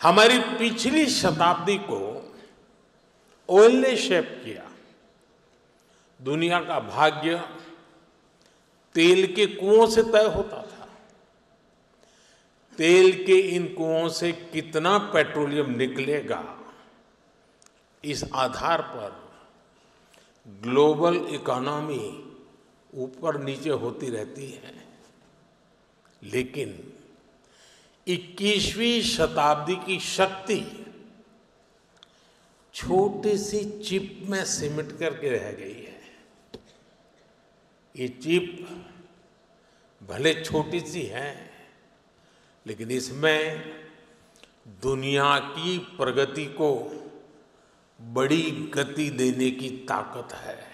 हमारी पिछली शताब्दी को ऑयल ने शेप किया। दुनिया का भाग्य तेल के कुओं से तय होता था। तेल के इन कुओं से कितना पेट्रोलियम निकलेगा, इस आधार पर ग्लोबल इकोनॉमी ऊपर नीचे होती रहती है। लेकिन 21वीं शताब्दी की शक्ति छोटी सी चिप में सिमट करके रह गई है। ये चिप भले छोटी सी है, लेकिन इसमें दुनिया की प्रगति को बड़ी गति देने की ताकत है।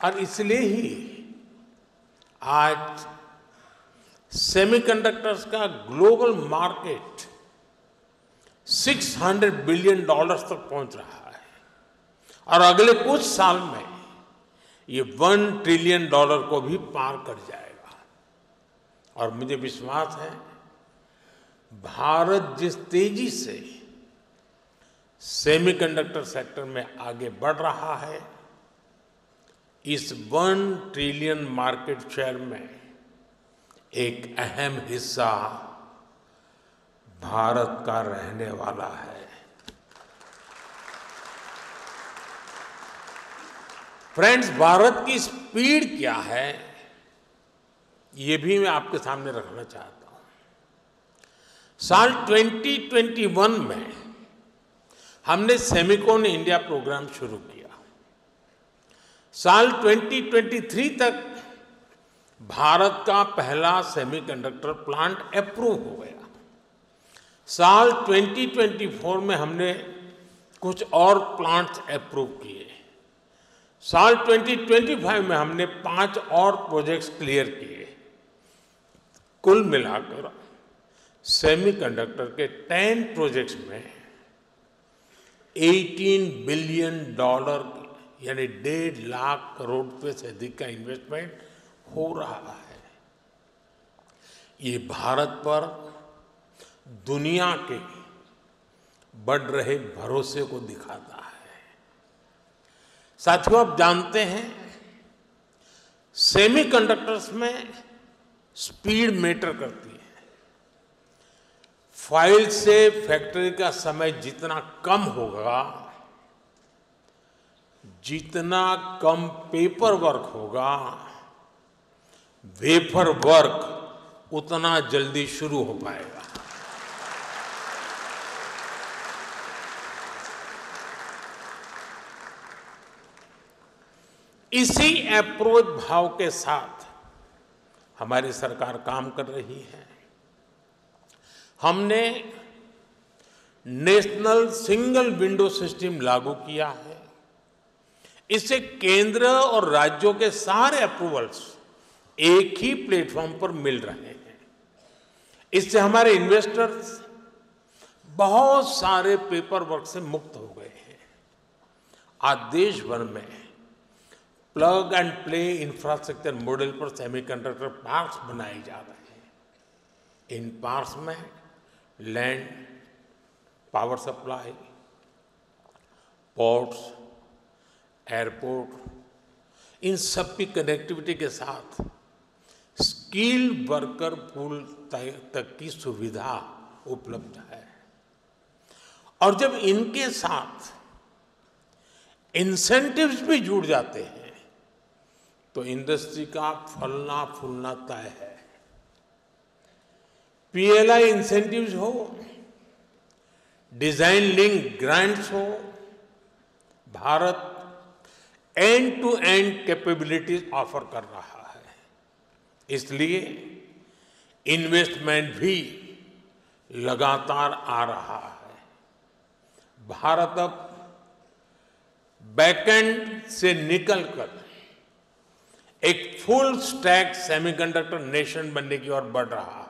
और इसलिए ही आज सेमीकंडक्टर्स का ग्लोबल मार्केट $600 बिलियन तक पहुंच रहा है और अगले कुछ साल में ये $1 ट्रिलियन को भी पार कर जाएगा। और मुझे विश्वास है, भारत जिस तेजी से सेमीकंडक्टर सेक्टर में आगे बढ़ रहा है, इस 1 ट्रिलियन मार्केट शेयर में एक अहम हिस्सा भारत का रहने वाला है। फ्रेंड्स, भारत की स्पीड क्या है, ये भी मैं आपके सामने रखना चाहता हूं। साल 2021 में हमने सेमिकॉन इंडिया प्रोग्राम शुरू किया। साल 2023 तक भारत का पहला सेमीकंडक्टर प्लांट अप्रूव हो गया। साल 2024 में हमने कुछ और प्लांट्स अप्रूव किए। साल 2025 में हमने 5 और प्रोजेक्ट्स क्लियर किए। कुल मिलाकर सेमीकंडक्टर के 10 प्रोजेक्ट्स में $18 बिलियन यानी 1.5 लाख करोड़ रुपए से अधिक का इन्वेस्टमेंट हो रहा है। ये भारत पर दुनिया के बढ़ रहे भरोसे को दिखाता है। साथियों, आप जानते हैं, सेमीकंडक्टर्स में स्पीड मैटर करती है। फाइल से फैक्ट्री का समय जितना कम होगा, जितना कम पेपर वर्क होगा, वेफर वर्क उतना जल्दी शुरू हो पाएगा। इसी अप्रोच भाव के साथ हमारी सरकार काम कर रही है। हमने नेशनल सिंगल विंडो सिस्टम लागू किया है। इससे केंद्र और राज्यों के सारे अप्रूवल्स एक ही प्लेटफॉर्म पर मिल रहे हैं। इससे हमारे इन्वेस्टर्स बहुत सारे पेपर वर्क से मुक्त हो गए हैं। आज देश भर में plug and play infrastructure model पर सेमीकंडक्टर पार्क्स बनाए जा रहे हैं। इन पार्क्स में land, power supply, ports, airport, इन सब की कनेक्टिविटी के साथ स्किल्ड वर्कर पूल तक की सुविधा उपलब्ध है। और जब इनके साथ इंसेंटिव्स भी जुड़ जाते हैं, तो इंडस्ट्री का फलना फूलना तय है। पीएलआई इंसेंटिव्स हो, डिजाइन लिंक ग्रांट्स हो, Bharat end to end capabilities offer कर रहा है। इसलिए इन्वेस्टमेंट भी लगातार आ रहा है। भारत अब बैकएंड से निकलकर एक फुल स्टैक सेमीकंडक्टर नेशन बनने की ओर बढ़ रहा है।